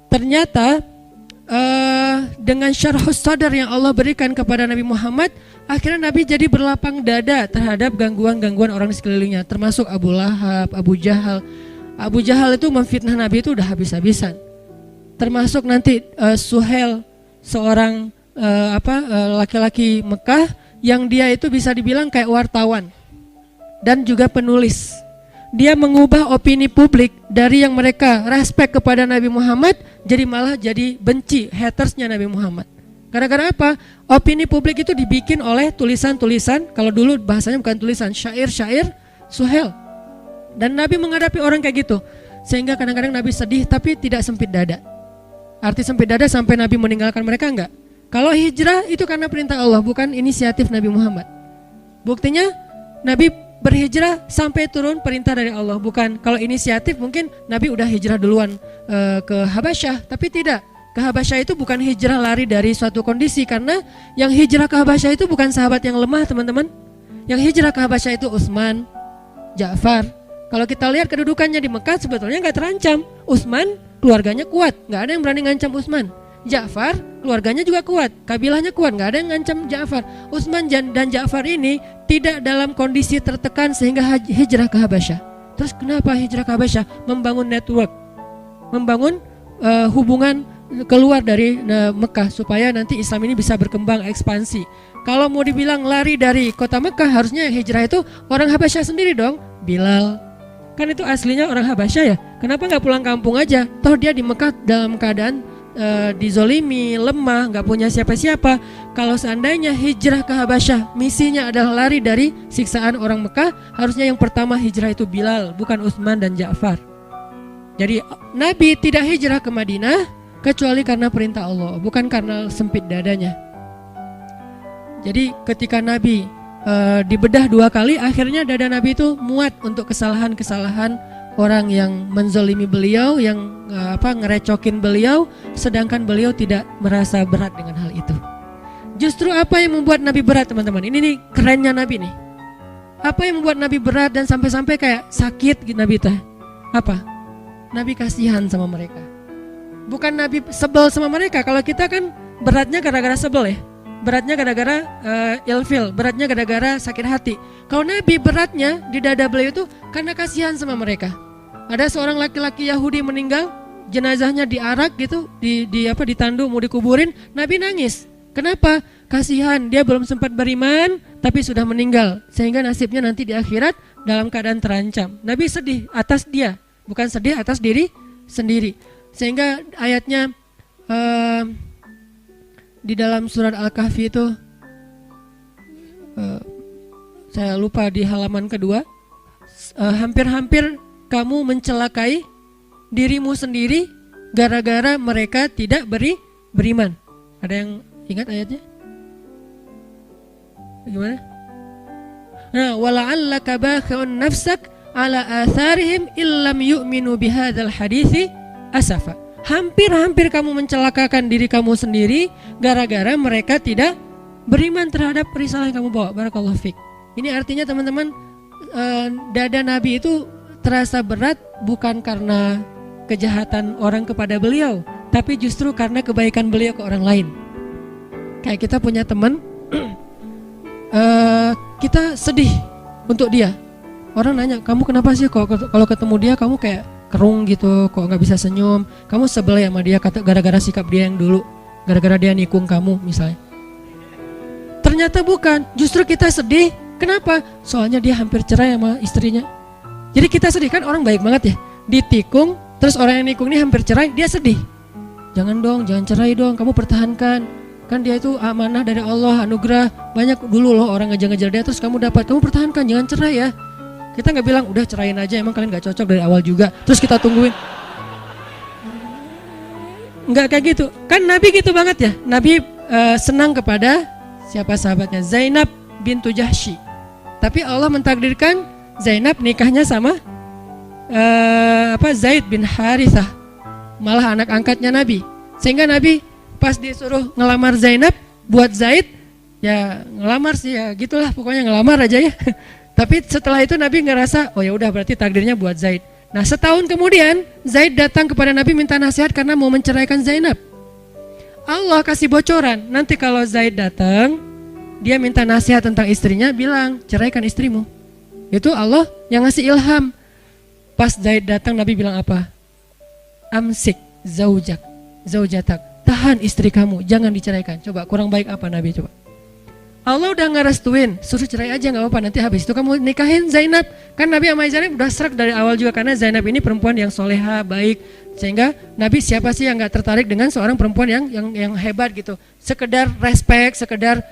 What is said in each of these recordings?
ternyata dengan syarhus sadar yang Allah berikan kepada Nabi Muhammad, akhirnya Nabi jadi berlapang dada terhadap gangguan-gangguan orang di sekelilingnya, termasuk Abu Lahab, Abu Jahal. Abu Jahal itu memfitnah Nabi itu udah habis-habisan. Termasuk nanti Suhail, seorang laki-laki Mekah yang dia itu bisa dibilang kayak wartawan dan juga penulis. Dia mengubah opini publik dari yang mereka respect kepada Nabi Muhammad jadi malah jadi benci, hatersnya Nabi Muhammad. Gara-gara apa? Opini publik itu dibikin oleh tulisan-tulisan, kalau dulu bahasanya bukan tulisan, syair-syair Suhail. Dan Nabi menghadapi orang kayak gitu, sehingga kadang-kadang Nabi sedih tapi tidak sempit dada. Arti sempit dada sampai Nabi meninggalkan mereka enggak. Kalau hijrah itu karena perintah Allah, bukan inisiatif Nabi Muhammad. Buktinya Nabi berhijrah sampai turun perintah dari Allah, bukan. Kalau inisiatif mungkin Nabi udah hijrah duluan ke Habasyah, tapi tidak. Ke Habasyah itu bukan hijrah lari dari suatu kondisi, karena yang hijrah ke Habasyah itu bukan sahabat yang lemah, teman-teman. Yang hijrah ke Habasyah itu Utsman, Ja'far. Kalau kita lihat kedudukannya di Mekah sebetulnya nggak terancam. Utsman keluarganya kuat, nggak ada yang berani ngancam Utsman. Ja'far keluarganya juga kuat, kabilahnya kuat, nggak ada yang ngancam Ja'far. Utsman dan Ja'far ini tidak dalam kondisi tertekan sehingga hijrah ke Habasyah. Terus kenapa hijrah ke Habasyah? Membangun network, membangun hubungan keluar dari Mekah supaya nanti Islam ini bisa berkembang, ekspansi. Kalau mau dibilang lari dari kota Mekah, harusnya hijrah itu orang Habasyah sendiri dong. Bilal kan itu aslinya orang Habasyah ya, kenapa nggak pulang kampung aja? Toh dia di Mekah dalam keadaan dizolimi, lemah, nggak punya siapa-siapa. Kalau seandainya hijrah ke Habasyah misinya adalah lari dari siksaan orang Mekah, harusnya yang pertama hijrah itu Bilal, bukan Utsman dan Ja'far. Jadi Nabi tidak hijrah ke Madinah kecuali karena perintah Allah, bukan karena sempit dadanya. Jadi ketika Nabi dibedah 2 kali, akhirnya dada Nabi itu muat untuk kesalahan-kesalahan orang yang menzolimi beliau, yang ngerecokin beliau, sedangkan beliau tidak merasa berat dengan hal itu. Justru apa yang membuat Nabi berat, teman-teman? Ini nih kerennya Nabi nih. Apa yang membuat Nabi berat dan sampai-sampai kayak sakit gitu Nabi teh? Apa? Nabi kasihan sama mereka. Bukan Nabi sebel sama mereka. Kalau kita kan beratnya gara-gara sebel ya. Beratnya gara-gara ilfil, beratnya gara-gara sakit hati. Kalau Nabi beratnya di dada beliau itu karena kasihan sama mereka. Ada seorang laki-laki Yahudi meninggal, jenazahnya diarak gitu, ditandu mau dikuburin, Nabi nangis. Kenapa? Kasihan, dia belum sempat beriman tapi sudah meninggal, sehingga nasibnya nanti di akhirat dalam keadaan terancam. Nabi sedih atas dia, bukan sedih atas diri sendiri. Sehingga ayatnya di dalam surat Al-Kahfi itu saya lupa di halaman kedua, hampir-hampir kamu mencelakai dirimu sendiri gara-gara mereka tidak beriman. Ada yang ingat ayatnya? Bagaimana? Nah, wala'allaka bakhi'un nafsak ala atharihim illam yu'minu bihadzal hadithi asafa. Hampir-hampir kamu mencelakakan diri kamu sendiri gara-gara mereka tidak beriman terhadap risalah yang kamu bawa. Barakallahu fiik. Ini artinya teman-teman, dada Nabi itu terasa berat bukan karena kejahatan orang kepada beliau, tapi justru karena kebaikan beliau ke orang lain. Kayak kita punya teman, kita sedih untuk dia. Orang nanya, kamu kenapa sih kalau ketemu dia kamu kayak kerung gitu, kok nggak bisa senyum? Kamu sebel ya sama dia gara-gara sikap dia yang dulu, gara-gara dia nikung kamu misalnya. Ternyata bukan, justru kita sedih. Kenapa? Soalnya dia hampir cerai sama istrinya. Jadi kita sedih, kan orang baik banget ya, ditikung, terus orang yang nikung ini hampir cerai, dia sedih. Jangan dong, jangan cerai dong, kamu pertahankan. Kan dia itu amanah dari Allah, anugerah. Banyak dulu loh orang ngejar-ngejar dia, terus kamu dapat, kamu pertahankan, jangan cerai ya. Kita nggak bilang udah cerain aja, emang kalian nggak cocok dari awal juga, terus kita tungguin. Nggak kayak gitu. Kan Nabi gitu banget ya. Nabi senang kepada siapa sahabatnya? Zainab bintu Jahsy. Tapi Allah mentakdirkan Zainab nikahnya sama Zaid bin Harithah, malah anak angkatnya Nabi. Sehingga Nabi pas disuruh ngelamar Zainab buat Zaid, ya ngelamar sih ya gitulah, pokoknya ngelamar aja ya. Tapi setelah itu Nabi ngerasa, oh ya udah berarti takdirnya buat Zaid. Nah setahun kemudian Zaid datang kepada Nabi minta nasihat karena mau menceraikan Zainab. Allah kasih bocoran, nanti kalau Zaid datang, dia minta nasihat tentang istrinya, bilang ceraikan istrimu. Itu Allah yang ngasih ilham. Pas Zaid datang Nabi bilang apa? Amsik zaujatak, tahan istri kamu, jangan diceraikan. Coba kurang baik apa Nabi coba? Allah udah ngerestuin, suruh cerai aja nggak apa-apa, nanti habis itu kamu nikahin Zainab. Kan Nabi sama Zainab udah serak dari awal juga, karena Zainab ini perempuan yang soleha, baik. Sehingga Nabi siapa sih yang nggak tertarik dengan seorang perempuan yang hebat gitu. Sekedar respect, sekedar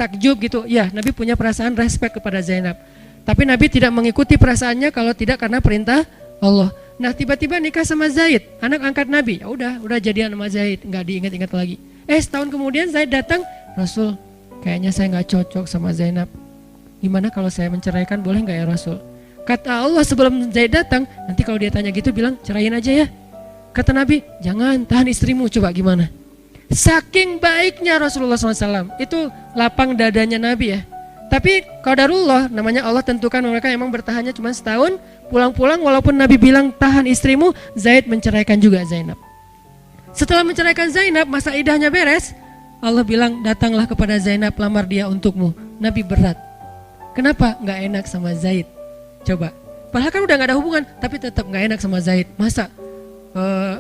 takjub gitu. Ya Nabi punya perasaan respect kepada Zainab. Tapi Nabi tidak mengikuti perasaannya kalau tidak karena perintah Allah. Nah tiba-tiba nikah sama Zaid, anak angkat Nabi. Ya udah jadian sama Zaid, nggak diingat-ingat lagi. Setahun kemudian Zaid datang, Rasul, kayaknya saya nggak cocok sama Zainab. Gimana kalau saya menceraikan, boleh nggak ya Rasul? Kata Allah sebelum Zaid datang, nanti kalau dia tanya gitu bilang ceraiin aja ya. Kata Nabi, jangan, tahan istrimu, coba gimana? Saking baiknya Rasulullah SAW, itu lapang dadanya Nabi ya. Tapi qadarullah, namanya Allah tentukan mereka emang bertahannya cuma setahun, pulang-pulang walaupun Nabi bilang tahan istrimu, Zaid menceraikan juga Zainab. Setelah menceraikan Zainab, masa idahnya beres, Allah bilang datanglah kepada Zainab, lamar dia untukmu. Nabi berat. Kenapa? Nggak enak sama Zaid. Coba. Padahal kan udah nggak ada hubungan, tapi tetap nggak enak sama Zaid. Masa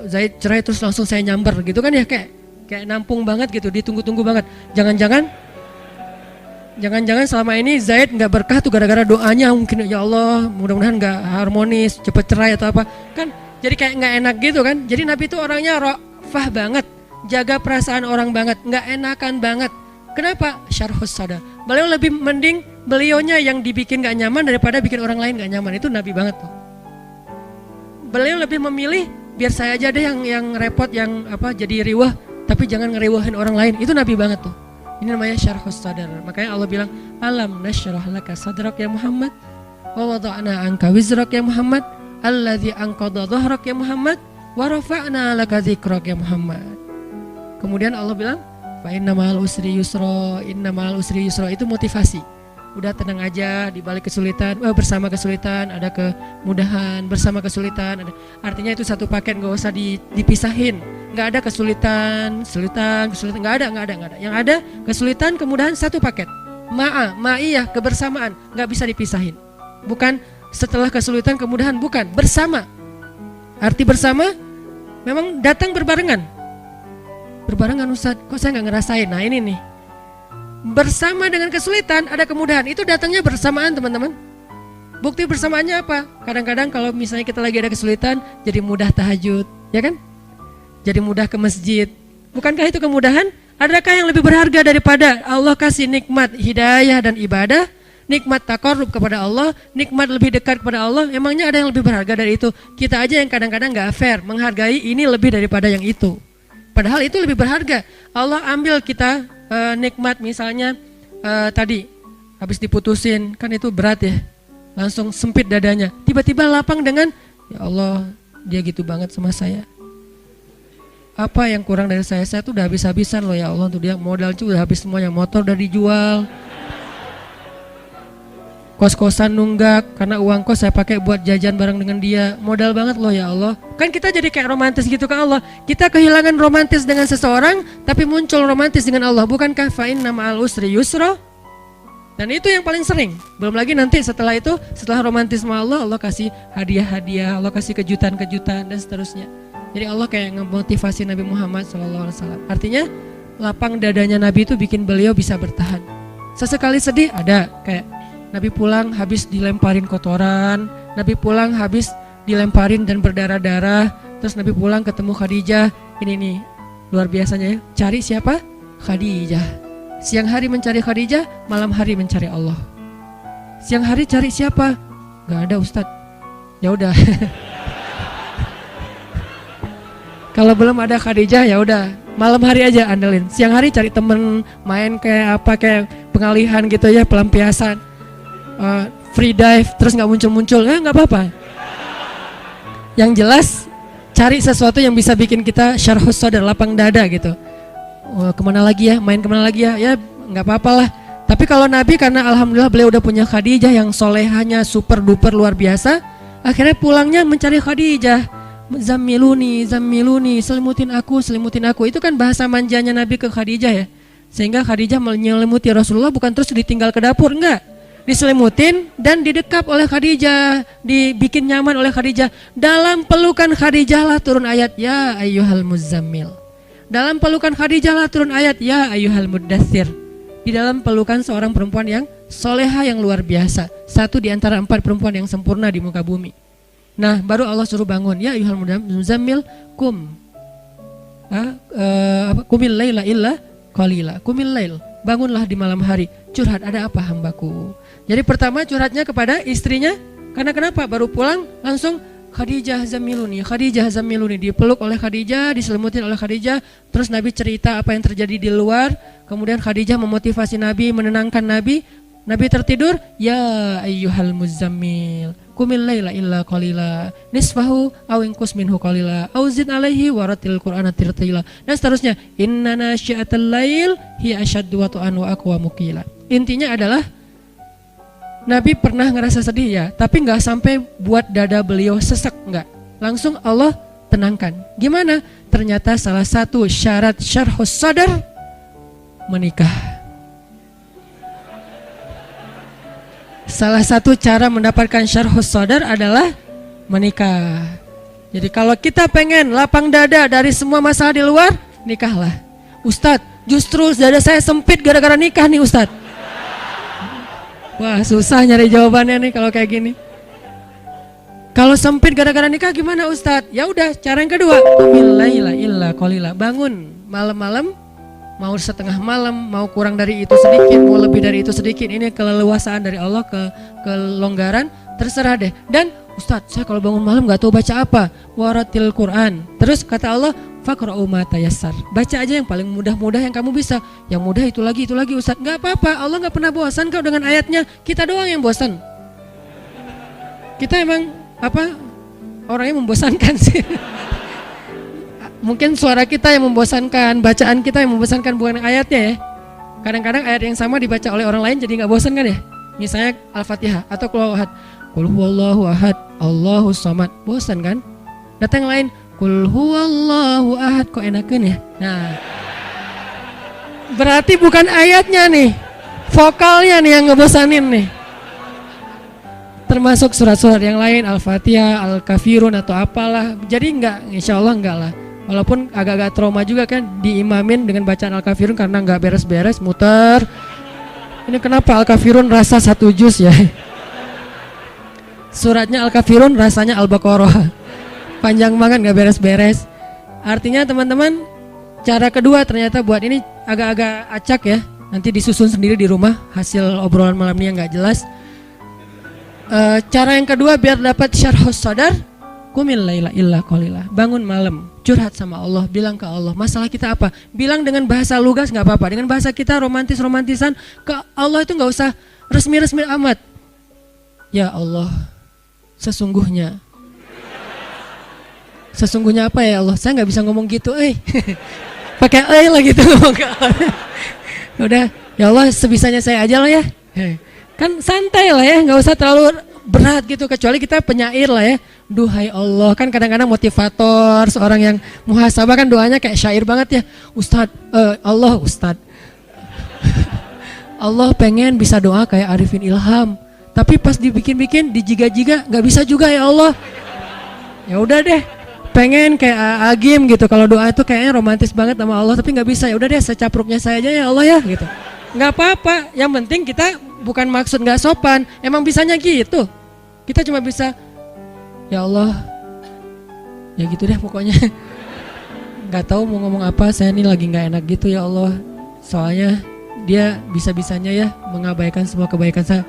Zaid cerai terus langsung saya nyamber gitu kan ya, kayak nampung banget gitu, ditunggu-tunggu banget. Jangan-jangan selama ini Zaid nggak berkah tuh gara-gara doanya mungkin, ya Allah mudah-mudahan nggak harmonis, cepet cerai atau apa. Kan jadi kayak nggak enak gitu kan. Jadi Nabi itu orangnya ra'fah banget, jaga perasaan orang banget, nggak enakan banget. Kenapa? Syarhus sadar. Beliau lebih mending beliaunya yang dibikin nggak nyaman daripada bikin orang lain nggak nyaman. Itu Nabi banget tuh. Beliau lebih memilih biar saya aja deh yang repot, yang jadi riwah, tapi jangan ngeriwahin orang lain. Itu Nabi banget tuh. Ini namanya syarhus sadar. Makanya Allah bilang, alam nasyrah laka sadrak ya Muhammad, wa wada'na anka wizrak ya Muhammad, alladzi anqadha dhahrak ya Muhammad, wa rafa'na laka dzikrak ya Muhammad. Kemudian Allah bilang, fa inna ma'al usri yusra, inna ma'al usri yusra. Itu motivasi. Udah tenang aja di balik kesulitan, bersama kesulitan ada kemudahan, bersama kesulitan ada. Artinya itu satu paket, nggak usah dipisahin. Nggak ada kesulitan, nggak ada. Yang ada kesulitan, kemudahan, satu paket. Ma'iyah, kebersamaan, nggak bisa dipisahin. Bukan setelah kesulitan kemudahan, bukan, bersama. Arti bersama memang datang berbarengan. Berbarengan Ustaz, kok saya nggak ngerasain? Nah ini nih, bersama dengan kesulitan ada kemudahan, itu datangnya bersamaan teman-teman. Bukti bersamaannya apa? Kadang-kadang kalau misalnya kita lagi ada kesulitan, jadi mudah tahajud, ya kan? Jadi mudah ke masjid. Bukankah itu kemudahan? Adakah yang lebih berharga daripada Allah kasih nikmat hidayah dan ibadah, nikmat taqarrub kepada Allah, nikmat lebih dekat kepada Allah? Emangnya ada yang lebih berharga dari itu? Kita aja yang kadang-kadang gak fair, menghargai ini lebih daripada yang itu. Padahal itu lebih berharga. Allah ambil kita nikmat misalnya tadi habis diputusin, kan itu berat ya, langsung sempit dadanya. Tiba-tiba lapang dengan, ya Allah dia gitu banget sama saya. Apa yang kurang dari saya tuh udah habis-habisan loh ya Allah, tuh dia modal tuh udah habis semuanya, motor udah dijual, kos-kosan nunggak karena uang kos saya pakai buat jajan bareng dengan dia, modal banget loh ya Allah. Kan kita jadi kayak romantis gitu ke Allah. Kita kehilangan romantis dengan seseorang, tapi muncul romantis dengan Allah. Bukankah fa'inna ma'al usri yusra? Dan itu yang paling sering. Belum lagi nanti setelah itu, setelah romantis sama Allah, Allah kasih hadiah-hadiah, Allah kasih kejutan-kejutan dan seterusnya. Jadi Allah kayak ngemotivasi Nabi Muhammad SAW. Artinya lapang dadanya Nabi itu bikin beliau bisa bertahan. Sesekali sedih ada, kayak Nabi pulang habis dilemparin kotoran, Nabi pulang habis dilemparin dan berdarah-darah, terus Nabi pulang ketemu Khadijah. Ini nih luar biasanya ya, cari siapa? Khadijah. Siang hari mencari Khadijah, malam hari mencari Allah. Siang hari cari siapa? Gak ada Ustadz. Ya udah. Kalau belum ada Khadijah ya udah, malam hari aja andelin. Siang hari cari temen, main kayak pengalihan gitu ya, pelampiasan. Free dive terus nggak muncul-muncul, nggak apa-apa. Yang jelas cari sesuatu yang bisa bikin kita syarhus sadar, lapang dada gitu. Kemana lagi ya, main kemana lagi ya, ya nggak apa-apa lah. Tapi kalau Nabi karena alhamdulillah beliau udah punya Khadijah yang solehanya super duper luar biasa, Akhirnya pulangnya mencari Khadijah. Zammiluni, zammiluni, selimutin aku. Itu kan bahasa manjanya Nabi ke Khadijah ya. Sehingga Khadijah menyelimuti Rasulullah, bukan terus ditinggal ke dapur, enggak. Diselimutin dan didekap oleh Khadijah, dibikin nyaman oleh Khadijah. Dalam pelukan Khadijah lah turun ayat ya ayyuhal muzammil. Dalam pelukan Khadijah lah turun ayat ya ayyuhal muddatsir. Di dalam pelukan seorang perempuan yang soleha yang luar biasa, satu di antara 4 perempuan yang sempurna di muka bumi. Nah, baru Allah suruh bangun, ya ayyuhal muzammil kumil laila illa qalila. Kumil lail, bangunlah di malam hari. Curhat, ada apa hambaku? Jadi pertama curhatnya kepada istrinya, karena kenapa? Baru pulang langsung Khadijah zammiluni, dipeluk oleh Khadijah, diselimutin oleh Khadijah. Terus Nabi cerita apa yang terjadi di luar. Kemudian Khadijah memotivasi Nabi, menenangkan Nabi. Nabi tertidur, ya ayyuhal muzammil kumil laila illa qalila nisfahu aw inqus minhu qalila aw zid alaihi waratil qur'ana tirtila, dan seterusnya. Inna nasyi'atal lail hiya asyaddu wat'an wa aqwamu qila. Intinya adalah Nabi pernah ngerasa sedih ya, tapi nggak sampai buat dada beliau sesek, nggak. Langsung Allah tenangkan. Gimana? Ternyata salah satu syarat syarhus sadar menikah. Salah satu cara mendapatkan syarhus sadar adalah menikah. Jadi kalau kita pengen lapang dada dari semua masalah di luar, nikahlah. Ustadz, justru dada saya sempit gara-gara nikah nih Ustadz. Wah, susah nyari jawabannya nih kalau kayak gini. Kalau sempit gara-gara nikah gimana Ustadz? Ya udah, cara yang kedua, laila illa qalila. Bangun malam-malam, mau setengah malam, mau kurang dari itu sedikit, mau lebih dari itu sedikit. Ini keleluasaan dari Allah, kelonggaran, terserah deh. Dan Ustadz, saya kalau bangun malam gak tahu baca apa. Waratil Quran. Terus kata Allah, faqra'u ma tayassar. Baca aja yang paling mudah-mudah yang kamu bisa. Yang mudah itu lagi Ustadz. Gak apa-apa, Allah gak pernah bosan kok dengan ayatnya. Kita doang yang bosan. Kita emang orangnya membosankan sih. Mungkin suara kita yang membosankan, bacaan kita yang membosankan, bukan ayatnya ya. Kadang-kadang ayat yang sama dibaca oleh orang lain jadi gak bosan kan ya. Misalnya Al-Fatihah atau Qul huwallahu ahad. Qul huwallahu ahad, Allahus samad. Bosan kan? Datang yang lain, Qul huwallahu ahad, kok enakan ya? Nah, berarti bukan ayatnya nih, vokalnya nih yang ngebosanin nih. Termasuk surat-surat yang lain, Al-Fatihah, Al-Kafirun atau apalah. Jadi insya Allah enggak lah. Walaupun agak-agak trauma juga kan diimamin dengan bacaan Al-Kafirun karena enggak beres-beres, muter. Ini kenapa Al-Kafirun rasa satu juz ya? Suratnya Al-Kafirun rasanya Al-Baqarah. Panjang banget gak beres-beres. Artinya teman-teman, cara kedua ternyata buat ini agak-agak acak ya. Nanti disusun sendiri di rumah, hasil obrolan malam ini yang gak jelas. Cara yang kedua biar dapat syarhus sadar, kumil laila illa qalila. Bangun malam, curhat sama Allah, bilang ke Allah, masalah kita apa? Bilang dengan bahasa lugas gak apa-apa. Dengan bahasa kita romantis-romantisan, ke Allah itu gak usah resmi-resmi amat. Ya Allah, sesungguhnya apa ya Allah? Saya nggak bisa ngomong gitu, pakai lah gitu ngomong ke Allah. Udah, ya Allah sebisanya saya aja lah ya. Kan santai lah ya, nggak usah terlalu berat gitu. Kecuali kita penyair lah ya. Duhai Allah, kan kadang-kadang motivator, seorang yang muhasabah kan doanya kayak syair banget ya. Ustadz, Allah pengen bisa doa kayak Arifin Ilham. Tapi pas dibikin-bikin, dijiga-jiga, nggak bisa juga ya Allah. Ya udah deh, pengen kayak Agim gitu. Kalau doa itu kayaknya romantis banget sama Allah, tapi nggak bisa. Ya udah deh, secapruknya saya aja ya Allah ya, gitu. Nggak apa-apa. Yang penting kita bukan maksud nggak sopan. Emang bisanya gitu. Kita cuma bisa, ya Allah, ya gitu deh pokoknya. Nggak tahu mau ngomong apa. Saya ini lagi nggak enak gitu ya Allah. Soalnya dia bisa-bisanya ya mengabaikan semua kebaikan saya.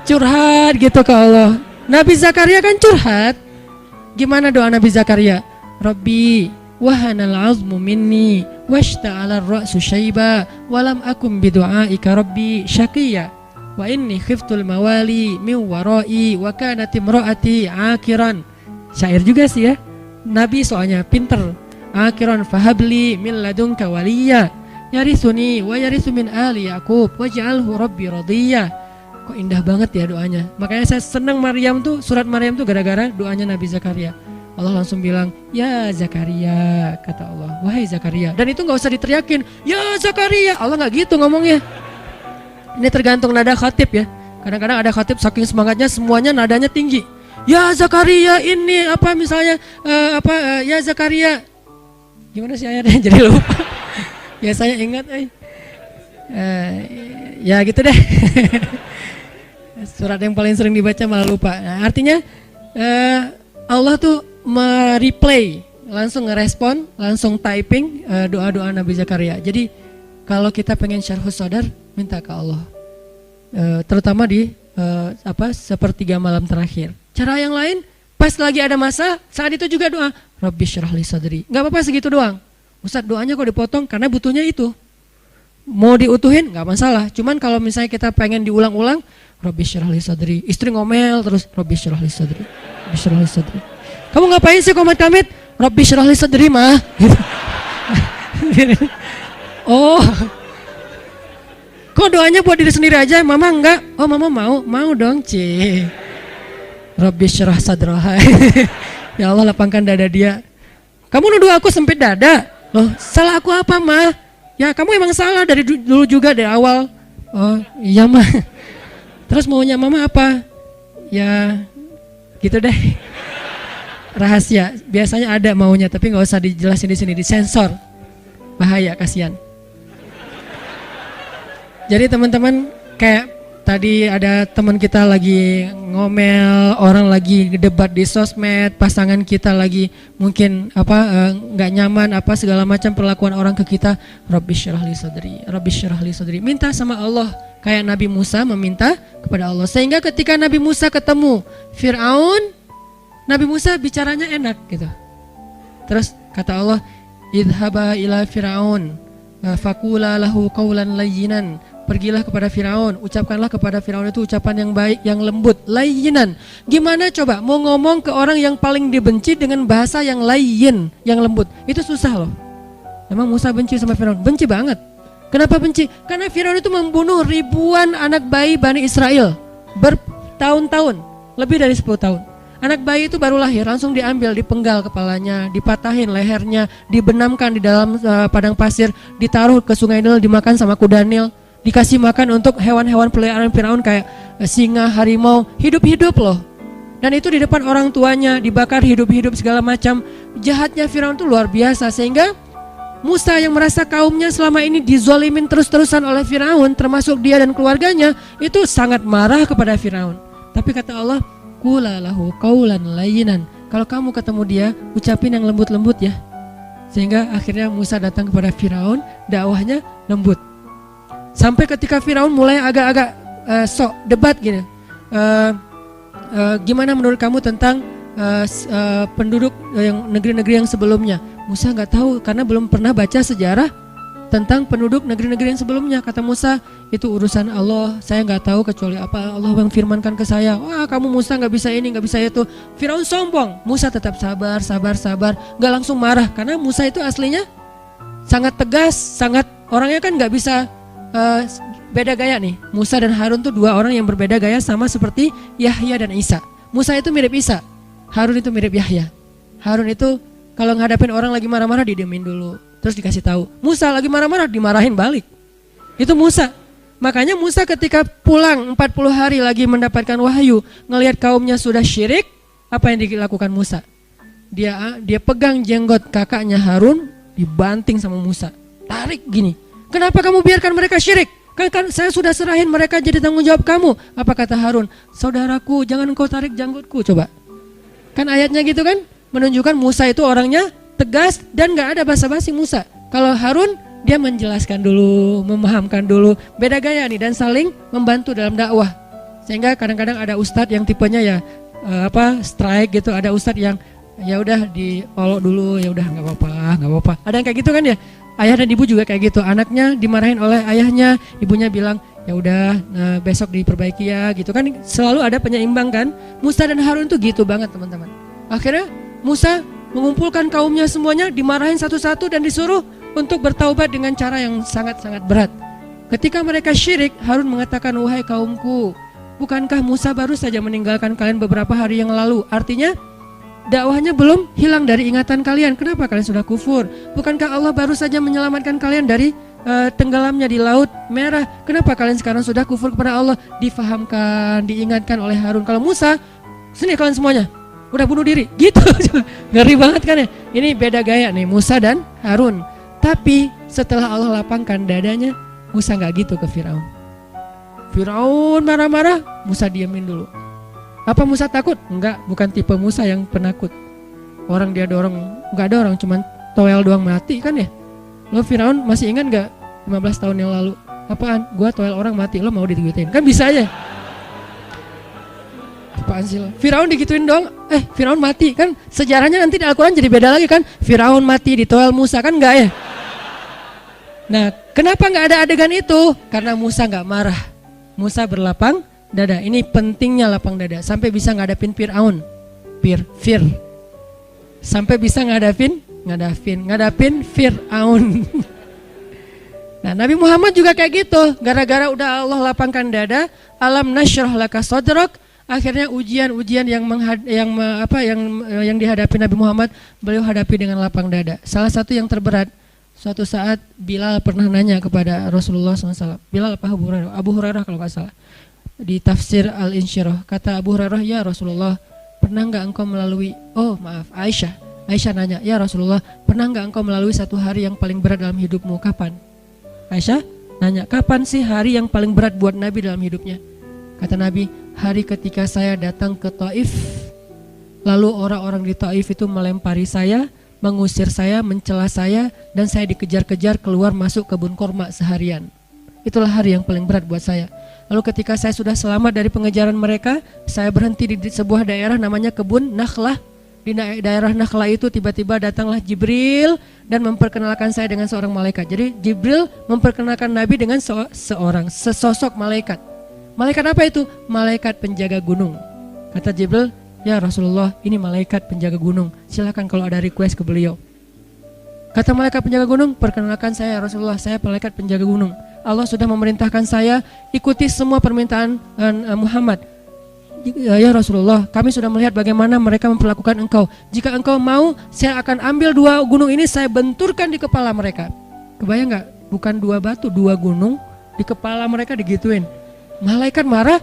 Curhat gitu ke Allah. Nabi Zakaria kan curhat. Gimana doa Nabi Zakaria? Rabbi wahanal azmu minni washta'ala ar-ra'su syaiba walam akum bidu'aika rabbi syaqiya wa inni khiftul mawali min warai wa kanat imraati akiran. Syair juga sih ya. Nabi soalnya pinter. Akiran fahabli min ladunka waliya yarisuni wa yarisu min ali Yaqub waj'alhu rabbi radiyya. Kok indah banget ya doanya. Makanya saya senang Maryam tuh, surat Maryam tuh gara-gara doanya Nabi Zakaria. Allah langsung bilang, ya Zakaria, kata Allah, wahai Zakaria. Dan itu gak usah diteriakin, ya Zakaria. Allah gak gitu ngomongnya. Ini tergantung nada khatib ya. Kadang-kadang ada khatib saking semangatnya semuanya nadanya tinggi. Ya Zakaria ini apa misalnya ya Zakaria. Gimana sih ayatnya jadi lupa. Ya saya ingat ya gitu deh. Surat yang paling sering dibaca malah lupa. Nah, artinya Allah tuh mereplay, langsung ngerespon, langsung typing doa-doa Nabi Zakaria. Jadi kalau kita pengen syarhus sadar, minta ke Allah. Terutama di sepertiga malam terakhir. Cara yang lain, pas lagi ada masa, saat itu juga doa, Rabbi syrah li sadri. Gak apa-apa segitu doang. Ustaz doanya kok dipotong karena butuhnya itu. Mau diutuhin gak masalah. Cuman kalau misalnya kita pengen diulang-ulang, Rabbi syrah li sadri. Istri ngomel terus, Rabbi syrah li sadri. Rabbi syrah li sadri. Kamu ngapain sih komat-kamit? Rabbi syrah li sadri mah. Oh. Kok doanya buat diri sendiri aja, mama enggak? Oh mama mau dong Ci. Rabbi syrah sadraha. Ya Allah lapangkan dada dia. Kamu nuduh aku sempit dada? Loh salah aku apa mah? Ya kamu emang salah dari dulu juga dari awal. Oh iya mah. Terus maunya mama apa? Ya gitu deh. Rahasia, biasanya ada maunya tapi nggak usah dijelasin di sini, disensor. Bahaya, kasihan. Jadi teman-teman kayak tadi ada teman kita lagi ngomel, orang lagi debat di sosmed, pasangan kita lagi mungkin nggak nyaman segala macam perlakuan orang ke kita. Rabbi syrah li sadri, Rabbi syrah li sadri. Minta sama Allah kayak Nabi Musa meminta kepada Allah. Sehingga ketika Nabi Musa ketemu Fir'aun, Nabi Musa bicaranya enak gitu. Terus kata Allah, idhaba ila Fir'aun faqula lahu qawlan layyinan. Pergilah kepada Firaun, ucapkanlah kepada Firaun itu ucapan yang baik, yang lembut, layyinan. Gimana coba mau ngomong ke orang yang paling dibenci dengan bahasa yang layyin, yang lembut? Itu susah loh. Memang Musa benci sama Firaun? Benci banget. Kenapa benci? Karena Firaun itu membunuh ribuan anak bayi Bani Israel bertahun-tahun, lebih dari 10 tahun. Anak bayi itu baru lahir, langsung diambil, dipenggal kepalanya, dipatahin lehernya, dibenamkan di dalam padang pasir, ditaruh ke sungai Nil, dimakan sama kuda Nil. Dikasih makan untuk hewan-hewan peliharaan Firaun kayak singa, harimau, hidup-hidup loh. Dan itu di depan orang tuanya, dibakar hidup-hidup segala macam. Jahatnya Firaun itu luar biasa sehingga Musa yang merasa kaumnya selama ini dizolimin terus-terusan oleh Firaun, termasuk dia dan keluarganya, itu sangat marah kepada Firaun. Tapi kata Allah, qula lahu qawlan layyinan. Kalau kamu ketemu dia, ucapin yang lembut-lembut ya. Sehingga akhirnya Musa datang kepada Firaun, dakwahnya lembut. Sampai ketika Firaun mulai agak-agak sok debat gini, gimana menurut kamu tentang penduduk yang negeri-negeri yang sebelumnya? Musa nggak tahu karena belum pernah baca sejarah tentang penduduk negeri-negeri yang sebelumnya. Kata Musa, itu urusan Allah, saya nggak tahu kecuali apa Allah yang firmankan ke saya. Wah kamu Musa nggak bisa ini, nggak bisa itu. Firaun sombong. Musa tetap sabar, nggak langsung marah karena Musa itu aslinya sangat tegas, sangat orangnya kan nggak bisa. Beda gaya nih. Musa dan Harun tuh dua orang yang berbeda gaya, sama seperti Yahya dan Isa. Musa itu mirip Isa, Harun itu mirip Yahya. Harun itu kalau ngadapin orang lagi marah-marah didiemin dulu, terus dikasih tahu. Musa lagi marah-marah dimarahin balik. Itu Musa. Makanya Musa ketika pulang 40 hari lagi mendapatkan wahyu, ngelihat kaumnya sudah syirik, apa yang dilakukan Musa? Dia pegang jenggot kakaknya Harun, dibanting sama Musa. Tarik gini. Kenapa kamu biarkan mereka syirik? Kan saya sudah serahin mereka jadi tanggung jawab kamu. Apa kata Harun? Saudaraku, jangan engkau tarik janggutku, coba. Kan ayatnya gitu kan? Menunjukkan Musa itu orangnya tegas dan gak ada basa-basi Musa. Kalau Harun, dia menjelaskan dulu, memahamkan dulu. Beda gaya nih dan saling membantu dalam dakwah. Sehingga kadang-kadang ada ustadz yang tipenya ya strike gitu. Ada ustadz yang ya udah diolok dulu, ya udah nggak apa-apa. Ada yang kayak gitu kan ya? Ayah dan ibu juga kayak gitu, anaknya dimarahin oleh ayahnya, ibunya bilang ya udah besok diperbaiki ya gitu kan, selalu ada penyeimbang kan. Musa dan Harun tuh gitu banget teman-teman. Akhirnya Musa mengumpulkan kaumnya semuanya, dimarahin satu-satu dan disuruh untuk bertaubat dengan cara yang sangat-sangat berat. Ketika mereka syirik, Harun mengatakan, wahai kaumku, Bukankah Musa baru saja meninggalkan kalian beberapa hari yang lalu? Artinya dakwahnya belum hilang dari ingatan kalian. Kenapa kalian sudah kufur? Bukankah Allah baru saja menyelamatkan kalian dari tenggelamnya di Laut Merah? Kenapa kalian sekarang sudah kufur kepada Allah? Difahamkan, diingatkan oleh Harun. Kalau Musa, sini kalian semuanya, udah bunuh diri, gitu. Ngeri banget kan ya? Ini beda gaya nih Musa dan Harun. Tapi setelah Allah lapangkan dadanya, Musa nggak gitu ke Firaun. Firaun marah-marah, Musa diamin dulu. Apa Musa takut? Enggak, bukan tipe Musa yang penakut. Orang dia dorong, nggak ada orang, cuman toel doang mati kan ya. Lo Firaun masih ingat nggak 15 tahun yang lalu? Apaan? Gua toel orang mati, lo mau digituin? Kan bisa aja. Apaan sih lo? Firaun digituin dong. Firaun mati kan? Sejarahnya nanti di Al-Quran jadi beda lagi kan? Firaun mati di toel Musa kan enggak ya? Nah, kenapa nggak ada adegan itu? Karena Musa nggak marah. Musa berlapang dada. Ini pentingnya lapang dada. Sampai bisa ngadapin Fir'aun. Fir. Sampai bisa ngadapin Fir'aun. Nah, Nabi Muhammad juga kayak gitu. Gara-gara udah Allah lapangkan dada, alam nasyrah laka sadrak, akhirnya ujian-ujian yang dihadapi Nabi Muhammad, beliau hadapi dengan lapang dada. Salah satu yang terberat, suatu saat Bilal pernah nanya kepada Rasulullah SAW. Bilal apa Abu Hurairah kalau nggak salah. Di tafsir Al-Insyirah, kata Abu Hurairah, ya Rasulullah, pernah nggak engkau melalui, Aisyah nanya, ya Rasulullah, pernah nggak engkau melalui satu hari yang paling berat dalam hidupmu? Kapan? Aisyah nanya, kapan sih hari yang paling berat buat Nabi dalam hidupnya? Kata Nabi, hari ketika saya datang ke Taif, lalu orang-orang di Taif itu melempari saya, mengusir saya, mencela saya, dan saya dikejar-kejar keluar masuk kebun kurma seharian. Itulah hari yang paling berat buat saya. Lalu ketika saya sudah selamat dari pengejaran mereka, saya berhenti di sebuah daerah namanya kebun Nakhlah. Di daerah Nakhlah itu tiba-tiba datanglah Jibril dan memperkenalkan saya dengan seorang malaikat. Jadi Jibril memperkenalkan Nabi dengan sesosok malaikat. Malaikat apa itu? Malaikat penjaga gunung. Kata Jibril, ya Rasulullah, ini malaikat penjaga gunung. Silakan kalau ada request ke beliau. Kata malaikat penjaga gunung, perkenalkan saya Rasulullah, saya malaikat penjaga gunung. Allah sudah memerintahkan saya ikuti semua permintaan Muhammad. Ya Rasulullah, kami sudah melihat bagaimana mereka memperlakukan engkau. Jika engkau mau, saya akan ambil 2 gunung ini, saya benturkan di kepala mereka. Kebayang gak? Bukan 2 batu, 2 gunung di kepala mereka digituin. Malaikat marah.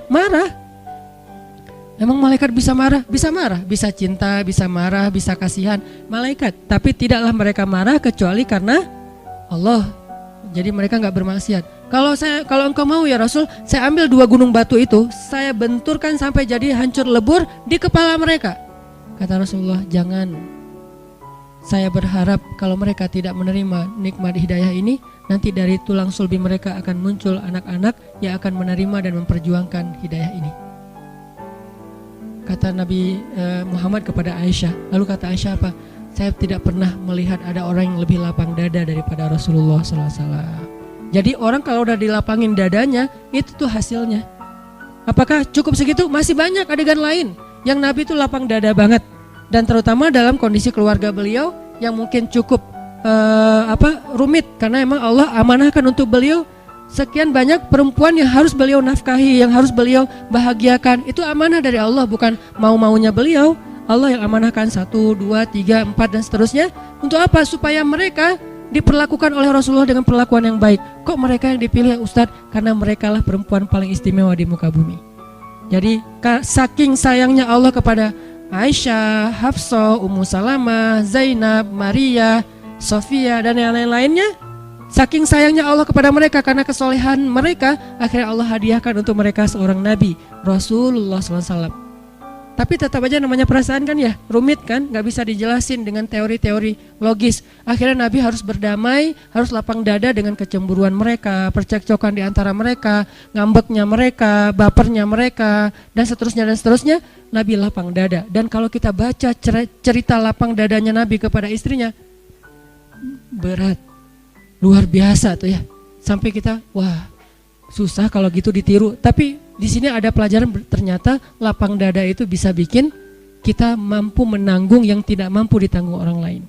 Emang malaikat bisa marah? Bisa marah, bisa cinta, bisa marah, bisa kasihan. Malaikat, tapi tidaklah mereka marah kecuali karena Allah. Jadi mereka nggak bermaksiat. Kalau engkau mau ya Rasul, saya ambil 2 gunung batu itu, saya benturkan sampai jadi hancur lebur di kepala mereka. Kata Rasulullah, jangan. Saya berharap kalau mereka tidak menerima nikmat hidayah ini, nanti dari tulang sulbi mereka akan muncul anak-anak yang akan menerima dan memperjuangkan hidayah ini. Kata Nabi Muhammad kepada Aisyah. Lalu kata Aisyah apa? Saya tidak pernah melihat ada orang yang lebih lapang dada daripada Rasulullah SAW. Jadi orang kalau udah dilapangin dadanya, itu tuh hasilnya. Apakah cukup segitu? Masih banyak adegan lain yang Nabi itu lapang dada banget. Dan terutama dalam kondisi keluarga beliau yang mungkin cukup rumit. Karena emang Allah amanahkan untuk beliau sekian banyak perempuan yang harus beliau nafkahi, yang harus beliau bahagiakan. Itu amanah dari Allah, bukan mau-maunya beliau. Allah yang amanahkan 1, 2, 3, 4 dan seterusnya. Untuk apa? Supaya mereka diperlakukan oleh Rasulullah dengan perlakuan yang baik. Kok mereka yang dipilih Ustadz? Karena mereka lah perempuan paling istimewa di muka bumi. Jadi saking sayangnya Allah kepada Aisyah, Hafsah, Ummu Salamah, Zainab, Maria, Sofia dan yang lain-lainnya, saking sayangnya Allah kepada mereka karena kesolehan mereka, akhirnya Allah hadiahkan untuk mereka seorang Nabi, Rasulullah SAW. Tapi tetap aja namanya perasaan kan ya, rumit kan, gak bisa dijelasin dengan teori-teori logis. Akhirnya Nabi harus berdamai, harus lapang dada dengan kecemburuan mereka, percekcokan di antara mereka, ngambeknya mereka, bapernya mereka, dan seterusnya. Nabi lapang dada. Dan kalau kita baca cerita lapang dadanya Nabi kepada istrinya, berat, luar biasa tuh ya. Sampai kita, wah susah kalau gitu ditiru. Tapi di sini ada pelajaran, ternyata lapang dada itu bisa bikin kita mampu menanggung yang tidak mampu ditanggung orang lain.